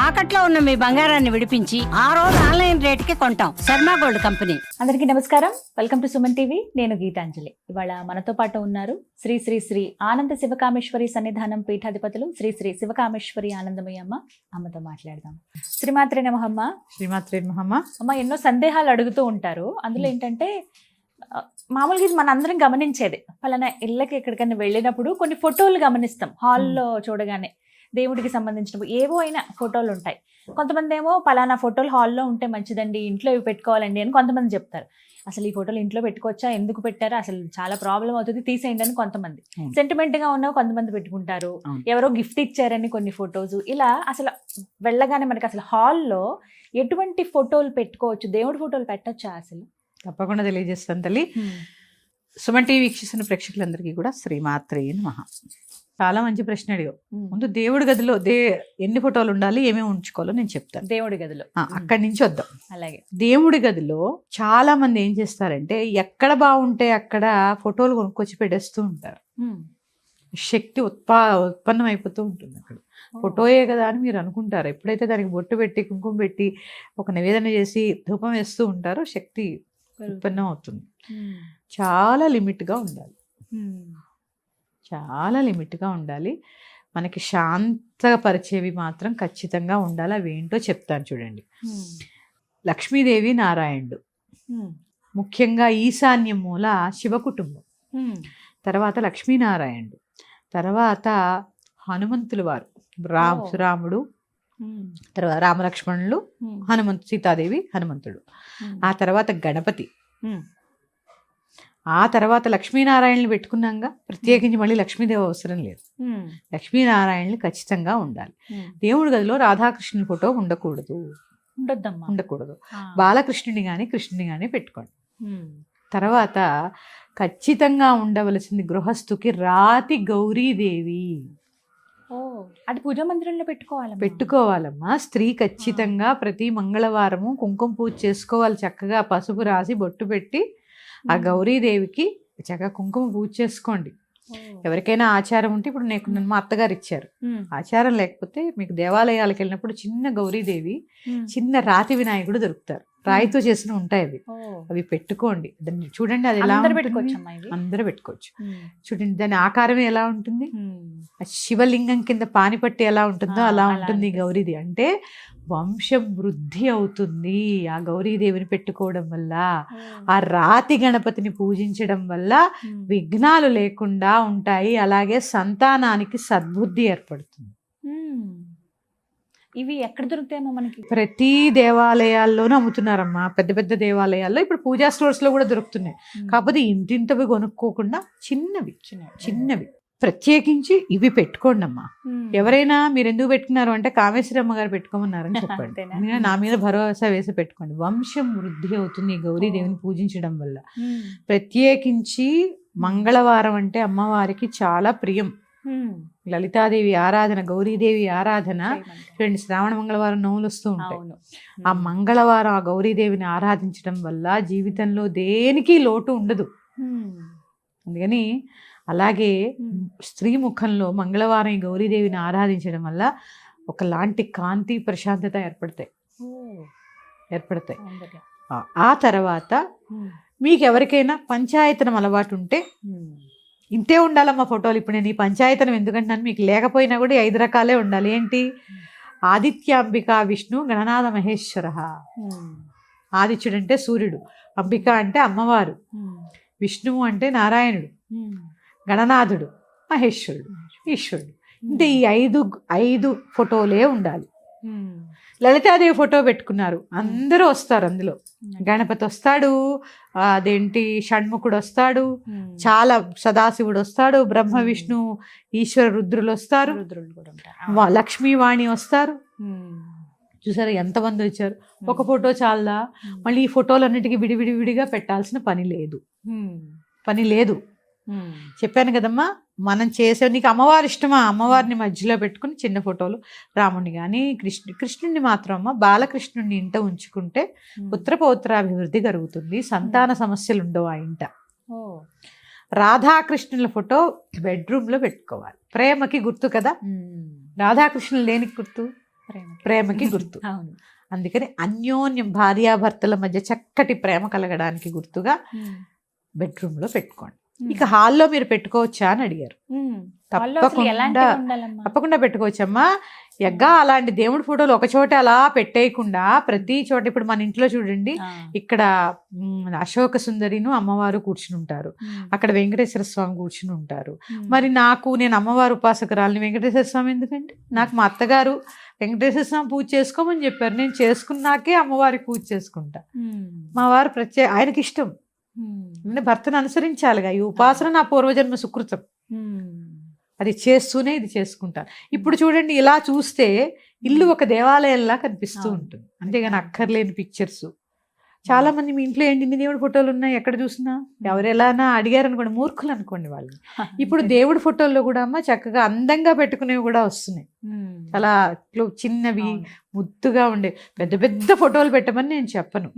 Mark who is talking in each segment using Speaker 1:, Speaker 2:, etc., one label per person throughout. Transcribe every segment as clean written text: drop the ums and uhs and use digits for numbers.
Speaker 1: తాకట్లో ఉన్న మీ బంగారాన్ని విడిపించి ఆ రోజు ఆన్లైన్ రేటుకి కొంటాం. Sharma gold company.
Speaker 2: అందరికీ నమస్కారం. Welcome to Suman TV. నేను గీతాంజలి. ఇవాళ మనతో పాటు ఉన్నారు శ్రీ శ్రీ శ్రీ ఆనంద శివకామేశ్వరి సన్నిధానం పీఠాధిపతులు శ్రీ శ్రీ శివకామేశ్వరి ఆనందమయ్య అమ్మతో మాట్లాడదాం. శ్రీమాత్రే నమః అమ్మ.
Speaker 3: శ్రీమాత్రే నమః
Speaker 2: అమ్మ, ఎన్నో సందేహాలు అడుగుతూ ఉంటారు. అందులో ఏంటంటే మామూలుగా ఇది మన అందరం గమనించేది. పలానా ఇళ్ళకి ఎక్కడికైనా వెళ్ళినప్పుడు కొన్ని ఫోటోలు గమనిస్తాం. హాల్లో చూడగానే దేవుడికి సంబంధించిన ఏవో అయినా ఫోటోలు ఉంటాయి. కొంతమంది ఏమో పలానా ఫోటోలు హాల్లో ఉంటే మంచిదండి, ఇంట్లో ఇవి పెట్టుకోవాలండి అని కొంతమంది చెప్తారు. అసలు ఈ ఫోటోలు ఇంట్లో పెట్టుకోవచ్చా, ఎందుకు పెట్టారా, అసలు చాలా ప్రాబ్లం అవుతుంది, తీసేయండి అని కొంతమంది. సెంటిమెంట్ గా ఉన్న కొంతమంది పెట్టుకుంటారు. ఎవరో గిఫ్ట్ ఇచ్చారని కొన్ని ఫొటోస్. ఇలా అసలు వెళ్ళగానే మనకి అసలు హాల్లో ఎటువంటి ఫోటోలు పెట్టుకోవచ్చు, దేవుడి ఫోటోలు పెట్టచ్చా అసలు?
Speaker 3: తప్పకుండా తెలియజేస్తాను తల్లి. సుమన్ టీవీ వీక్షిస్తున్న ప్రేక్షకులందరికీ కూడా శ్రీమాత్రే నమః. చాలా మంచి ప్రశ్న అడిగావు. ముందు దేవుడి గదిలో ఎన్ని ఫోటోలు ఉండాలి, ఏమేమి ఉంచుకోవాలో నేను చెప్తాను.
Speaker 2: దేవుడి గదిలో
Speaker 3: అక్కడి నుంచి వద్దాం.
Speaker 2: అలాగే
Speaker 3: దేవుడి గదిలో చాలా మంది ఏం చేస్తారంటే ఎక్కడ బాగుంటే అక్కడ ఫోటోలు కొనుక్కొచ్చి పెట్టేస్తూ ఉంటారు. శక్తి ఉత్పన్నం అయిపోతూ ఉంటుంది అక్కడ. ఫోటోయే కదా అని మీరు అనుకుంటారు. ఎప్పుడైతే దానికి బొట్టు పెట్టి కుంకుమ పెట్టి ఒక నివేదన చేసి ధూపం వేస్తూ ఉంటారో శక్తి ఉత్పన్నం అవుతుంది. చాలా లిమిట్గా ఉండాలి. చాలా లిమిట్గా ఉండాలి. మనకి శాంతపరిచేవి మాత్రం ఖచ్చితంగా ఉండాలి. అవి ఏంటో చెప్తాను చూడండి. లక్ష్మీదేవి నారాయణుడు, ముఖ్యంగా ఈశాన్య మూల శివ కుటుంబం, తర్వాత లక్ష్మీనారాయణుడు, తర్వాత హనుమంతుల వారు, రాముడు, తర్వాత రామలక్ష్మణులు, సీతాదేవి, హనుమంతుడు, ఆ తర్వాత గణపతి, ఆ తర్వాత లక్ష్మీనారాయణలు పెట్టుకున్నాక ప్రత్యేకించి మళ్ళీ లక్ష్మీదేవి అవసరం లేదు. లక్ష్మీనారాయణలు ఖచ్చితంగా ఉండాలి. దేవుడి గదిలో రాధాకృష్ణుని ఫోటో ఉండకూడదు. బాలకృష్ణుని కానీ కృష్ణుని కానీ పెట్టుకోండి. తర్వాత ఖచ్చితంగా ఉండవలసింది గృహస్థుకి రాతి గౌరీదేవి.
Speaker 2: అది పూజా మందిరంలో
Speaker 3: పెట్టుకోవాలమ్మా. స్త్రీ ఖచ్చితంగా ప్రతి మంగళవారము కుంకుమ పూజ చేసుకోవాలి. చక్కగా పసుపు రాసి బొట్టు పెట్టి ఆ గౌరీదేవికి చక్కగా కుంకుమ పూజ చేసుకోండి. ఎవరికైనా ఆచారం ఉంటే, ఇప్పుడు నన్ను మా అత్తగారు ఇచ్చారు. ఆచారం లేకపోతే మీకు దేవాలయాలకు వెళ్ళినప్పుడు చిన్న గౌరీదేవి, చిన్న రాతి వినాయకుడు దొరుకుతారు. రాయితో చేసిన ఉంటాయి అవి. అవి పెట్టుకోండి. దాన్ని చూడండి, అది ఎలా అందరూ పెట్టుకోవచ్చు. చూడండి దాని ఆకారం ఎలా ఉంటుంది. శివలింగం కింద పానిపట్టి ఎలా ఉంటుందో అలా ఉంటుంది గౌరీది. అంటే వంశం వృద్ధి అవుతుంది ఆ గౌరీదేవిని పెట్టుకోవడం వల్ల. ఆ రాతి గణపతిని పూజించడం వల్ల విఘ్నాలు లేకుండా ఉంటాయి. అలాగే సంతానానికి సద్బుద్ధి ఏర్పడుతుంది.
Speaker 2: ఇవి ఎక్కడ దొరుకుతాయేమో మనకి?
Speaker 3: ప్రతి దేవాలయాల్లోనూ అమ్ముతున్నారమ్మా. పెద్ద పెద్ద దేవాలయాల్లో, ఇప్పుడు పూజా స్టోర్స్ లో కూడా దొరుకుతున్నాయి. కాకపోతే ఇంటింతవి కొనుక్కోకుండా చిన్నవి ప్రత్యేకించి ఇవి పెట్టుకోండి అమ్మా. ఎవరైనా మీరు ఎందుకు పెట్టుకున్నారు అంటే కామేశ్వరమ్మ గారు పెట్టుకోమన్నారని చెప్పండి. నా మీద భరోసా వేసి పెట్టుకోండి. వంశం వృద్ధి అవుతుంది ఈ గౌరీదేవిని పూజించడం వల్ల. ప్రత్యేకించి మంగళవారం అంటే అమ్మవారికి చాలా ప్రియం. లలితాదేవి ఆరాధన, గౌరీదేవి ఆరాధన. చూడండి, శ్రావణ మంగళవారం నోములు వస్తూ ఉంటాయి. ఆ మంగళవారం ఆ గౌరీదేవిని ఆరాధించడం వల్ల జీవితంలో దేనికి లోటు ఉండదు. అందుకని అలాగే స్త్రీ ముఖంలో మంగళవారం ఈ గౌరీదేవిని ఆరాధించడం వల్ల ఒకలాంటి కాంతి, ప్రశాంతత ఏర్పడతాయి. ఆ తర్వాత మీకు ఎవరికైనా పంచాయతనం అలవాటు ఉంటే ఇంతే ఉండాలమ్మా ఫోటోలు. ఇప్పుడు నేను ఈ పంచాయతనం ఎందుకంటున్నాను, మీకు లేకపోయినా కూడా 5 రకాలే ఉండాలి. ఏంటి? ఆదిత్యాంబిక విష్ణు గణనాథ మహేశ్వర. ఆదిత్యుడు అంటే సూర్యుడు, అంబిక అంటే అమ్మవారు, విష్ణువు అంటే నారాయణుడు, గణనాథుడు మహేశ్వరుడు, ఈశ్వరుడు. అంటే ఈ 5 ఫోటోలే ఉండాలి. లలితాదేవి ఫోటో పెట్టుకున్నారు, అందరూ వస్తారు. అందులో గణపతి వస్తాడు, అదేంటి షణ్ముఖుడు వస్తాడు, చాలా సదాశివుడు వస్తాడు, బ్రహ్మ విష్ణు ఈశ్వర రుద్రులు వస్తారు, లక్ష్మీవాణి వస్తారు. చూసారా ఎంతమంది వచ్చారు? ఒక ఫోటో చాలదా? మళ్ళీ ఈ ఫోటోలన్నిటికీ విడివిడిగా పెట్టాల్సిన పని లేదు. చెప్పాను కదమ్మా, మనం చేసే, నీకు అమ్మవారి ఇష్టమా, అమ్మవారిని మధ్యలో పెట్టుకుని చిన్న ఫోటోలు, రాముడిని కానీ కృష్ణుడిని మాత్రం అమ్మ బాలకృష్ణుడిని ఇంట ఉంచుకుంటే పుత్ర పౌత్రాభివృద్ధి కలుగుతుంది, సంతాన సమస్యలు ఉండవు ఆ ఇంట. రాధాకృష్ణుల ఫోటో బెడ్రూమ్ లో పెట్టుకోవాలి. ప్రేమకి గుర్తు కదా. రాధాకృష్ణులు దేనికి గుర్తు? ప్రేమకి గుర్తు.
Speaker 2: అవును.
Speaker 3: అందుకని అన్యోన్యం భార్యాభర్తల మధ్య చక్కటి ప్రేమ కలగడానికి గుర్తుగా బెడ్రూమ్ లో పెట్టుకోండి. ఇక హాల్లో మీరు పెట్టుకోవచ్చా అని అడిగారు. తప్పకుండా పెట్టుకోవచ్చమ్మా. ఎగ్గా అలాంటి దేవుడి ఫోటోలు ఒక చోట అలా పెట్టేయకుండా ప్రతి చోట, ఇప్పుడు మన ఇంట్లో చూడండి, ఇక్కడ అశోక సుందరిను అమ్మవారు కూర్చుని ఉంటారు, అక్కడ వెంకటేశ్వర స్వామి కూర్చుని ఉంటారు. మరి నేను అమ్మవారు ఉపాసకురాలని, వెంకటేశ్వర స్వామి ఎందుకంటే నాకు మా అత్తగారు వెంకటేశ్వర స్వామి పూజ చేసుకోమని చెప్పారు. నేను చేసుకున్నాకే అమ్మవారికి పూజ చేసుకుంటా. మా వారు ఆయనకి ఇష్టం, అంటే భర్తను అనుసరించాలిగా. ఈ ఉపాసన నా పూర్వజన్మ సుకృతం, అది చేస్తూనే ఇది చేసుకుంటాను. ఇప్పుడు చూడండి, ఇలా చూస్తే ఇల్లు ఒక దేవాలయంలా కనిపిస్తూ ఉంటుంది, అంతేగాని అక్కర్లేని పిక్చర్స్. చాలా మంది మీ ఇంట్లో ఏంటి ఇన్ని దేవుడి ఫోటోలు ఉన్నాయి ఎక్కడ చూసినా, ఎవరు ఎలానా అడిగారు అనుకోండి, మూర్ఖులు అనుకోండి వాళ్ళు. ఇప్పుడు దేవుడి ఫోటోల్లో కూడా అమ్మ చక్కగా అందంగా పెట్టుకునేవి కూడా వస్తున్నాయి, చాలా చిన్నవి ముద్దుగా ఉండే. పెద్ద పెద్ద ఫోటోలు పెట్టమని నేను చెప్పను.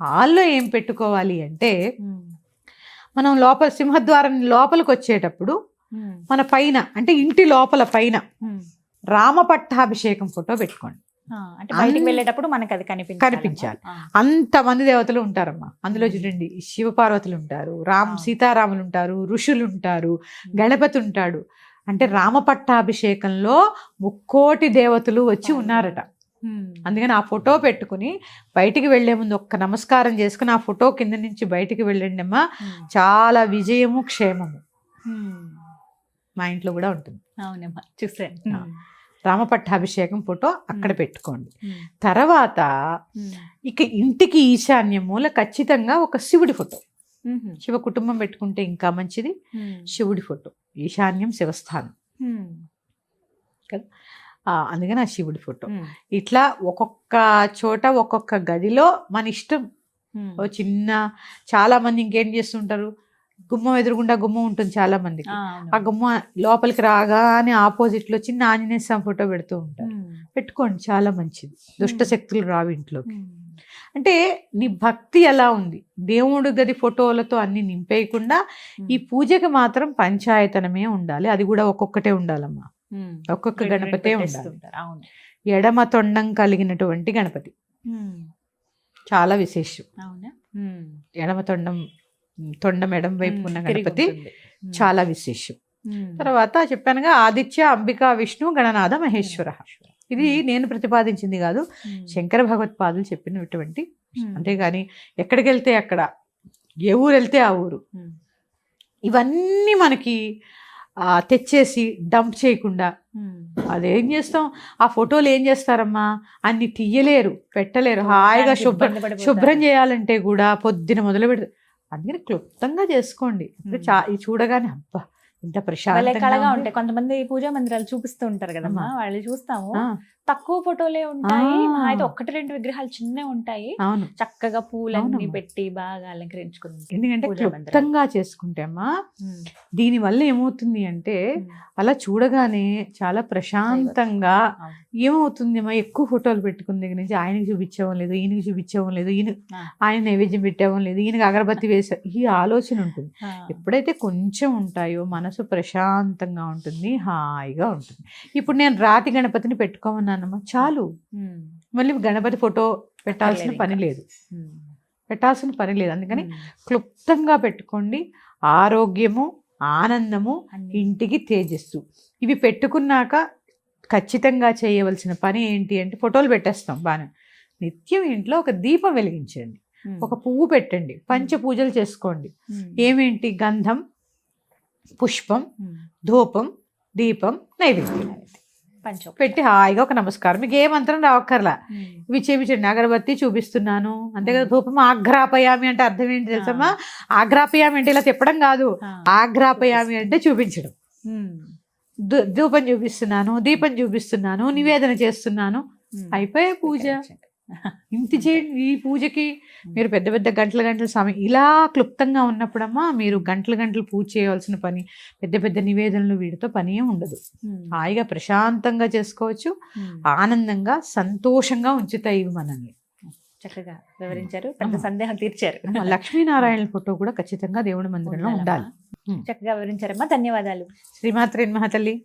Speaker 3: హాల్లో ఏం పెట్టుకోవాలి అంటే, మనం లోపల సింహద్వారం లోపలికి వచ్చేటప్పుడు మన పైన, అంటే ఇంటి లోపల పైన రామపట్టాభిషేకం ఫోటో పెట్టుకోండి.
Speaker 2: బయటికి వెళ్ళేటప్పుడు మనకు అది
Speaker 3: కనిపించాలి. అంతమంది దేవతలు ఉంటారమ్మా అందులో. చూడండి, శివపార్వతులు ఉంటారు, సీతారాములు ఉంటారు, ఋషులు ఉంటారు, గణపతి ఉంటాడు. అంటే రామపట్టాభిషేకంలో 3,000,000 దేవతలు వచ్చి ఉన్నారట. అందుకని ఆ ఫోటో పెట్టుకుని బయటికి వెళ్లే ముందు ఒక్క నమస్కారం చేసుకుని ఆ ఫోటో కింద నుంచి బయటికి వెళ్ళండి అమ్మా, చాలా విజయము క్షేమము మా ఇంట్లో కూడా ఉంటుంది.
Speaker 2: అవునమ్మా, చూసాను.
Speaker 3: రామపట్టాభిషేకం ఫోటో అక్కడ పెట్టుకోండి. తర్వాత ఇక ఇంటికి ఈశాన్య మూల ఖచ్చితంగా ఒక శివుడి ఫోటో, శివ కుటుంబం పెట్టుకుంటే ఇంకా మంచిది. శివుడి ఫోటో, ఈశాన్యం శివస్థానం కదా, అందుకని ఆ శివుడి ఫోటో. ఇట్లా ఒక్కొక్క చోట ఒక్కొక్క గదిలో మన ఇష్టం. ఓ చిన్న, చాలా మంది ఇంకేం చేస్తుంటారు, గుమ్మం ఎదురుగుండా గుమ్మం ఉంటుంది చాలా మందికి, ఆ గుమ్మ లోపలికి రాగానే ఆపోజిట్ లో చిన్న ఆంజనేయ స్వామి ఫోటో పెడుతూ ఉంటారు. పెట్టుకోండి, చాలా మంచిది. దుష్ట శక్తులు రావు ఇంట్లోకి. అంటే నీ భక్తి ఎలా ఉంది, దేవుడు గది ఫోటోలతో అన్ని నింపేయకుండా ఈ పూజకి మాత్రం పంచాయతనమే ఉండాలి. అది కూడా ఒక్కొక్కటే ఉండాలమ్మా, ఒక్కొక్క గణపతే ఉండాలి. ఎడమ తొండం కలిగినటువంటి గణపతి చాలా విశేషం. ఎడమ తొండం ఎడమ వైపు ఉన్న గణపతి చాలా విశేషం. తర్వాత చెప్పానుగా, ఆదిత్య, అంబిక, విష్ణు, గణనాథ, మహేశ్వర. ఇది నేను ప్రతిపాదించింది కాదు, శంకర భగవత్పాదులు చెప్పినటువంటి. అంతేగాని ఎక్కడికి వెళ్తే అక్కడ, ఏ ఊరు వెళ్తే ఆ ఊరు, ఇవన్నీ మనకి తెచ్చేసి డంప్ చేయకుండా అదేం చేస్తాం. ఆ ఫోటోలు ఏం చేస్తారమ్మా, అన్ని తీయలేరు, పెట్టలేరు. హాయిగా శుభ్రం చేయాలంటే కూడా పొద్దున మొదలు పెడతారు. అందుకని క్లుప్తంగా చేసుకోండి. ఇప్పుడు చూడగానే అబ్బా ఇంత ప్రశాంతంగా
Speaker 2: ఉంటాయి. కొంతమంది పూజా మందిరాలు చూపిస్తూ ఉంటారు కదమ్మా, వాళ్ళు చూస్తాము తక్కువ ఫోటోలే ఉంటాయి, అయితే 1-2 విగ్రహాలు చిన్నవి ఉంటాయి.
Speaker 3: అవును,
Speaker 2: చక్కగా పూలన్నీ పెట్టి బాగా అలంకరించుకుని.
Speaker 3: ఎందుకంటే క్లుప్తంగా చేసుకుంటే అమ్మా, దీని వల్ల ఏమవుతుంది అంటే అలా చూడగానే చాలా ప్రశాంతంగా ఏమవుతుంది అమ్మా, ఎక్కువ ఫోటోలు పెట్టుకున్న దగ్గర నుంచి ఆయనకి చూపించడం లేదు, ఈయనకి చూపించడం లేదు, ఆయన నైవేద్యం పెట్టడం లేదు, ఈయనకి అగరబత్తి వేసా, ఈ ఆలోచన ఉంటుంది. ఎప్పుడైతే కొంచెం ఉంటాయో మనసు ప్రశాంతంగా ఉంటుంది, హాయిగా ఉంటుంది. ఇప్పుడు నేను రాతి గణపతిని పెట్టుకోమన్నానమ్మా, చాలు. మళ్ళీ గణపతి ఫోటో పెట్టాల్సిన పని లేదు. అందుకని క్లుప్తంగా పెట్టుకోండి. ఆరోగ్యము, ఆనందము, ఇంటికి తేజస్సు. ఇవి పెట్టుకున్నాక ఖచ్చితంగా చేయవలసిన పని ఏంటి అంటే, ఫోటోలు పెట్టేస్తాం బాగా, నిత్యం ఇంట్లో ఒక దీపం వెలిగించండి, ఒక పువ్వు పెట్టండి, పంచపూజలు చేసుకోండి. ఏమేంటి, గంధం, పుష్పం, ధూపం, దీపం, నైవేద్యం పెట్టి హాయిగా ఒక నమస్కారం. మీకు ఏ మంత్రం రావక్కర్లా, ఇవి చేపించండి. అగరబత్తి చూపిస్తున్నాను అంతే కదా. ధూపం ఆగ్రాపయామి అంటే అర్థం ఏంటి తెలుసమ్మా, ఆగ్రాపయామి అంటే ఇలా తిప్పడం కాదు, ఆగ్రాపయామి అంటే చూపించడం. ధూపం చూపిస్తున్నాను, దీపం చూపిస్తున్నాను, నివేదన చేస్తున్నాను, అయిపోయే పూజ. ఇంత చేయండి. ఈ పూజకి మీరు పెద్ద పెద్ద గంటల సమయం ఇలా క్లుప్తంగా ఉన్నప్పుడమ్మా, మీరు గంటలు పూజ చేయవలసిన పని, పెద్ద పెద్ద నివేదనలు వీటితో పని ఉండదు. హాయిగా ప్రశాంతంగా చేసుకోవచ్చు, ఆనందంగా సంతోషంగా ఉంచుతాయి ఇవి మనల్ని.
Speaker 2: చక్కగా వివరించారు, పెద్ద సందేహం తీర్చారు.
Speaker 3: లక్ష్మీనారాయణ ఫోటో కూడా ఖచ్చితంగా దేవుడి మందిరంలో ఉండాలి.
Speaker 2: చక్కగా వివరించారమ్మా, ధన్యవాదాలు.
Speaker 3: శ్రీమాత్రే నమః తల్లి.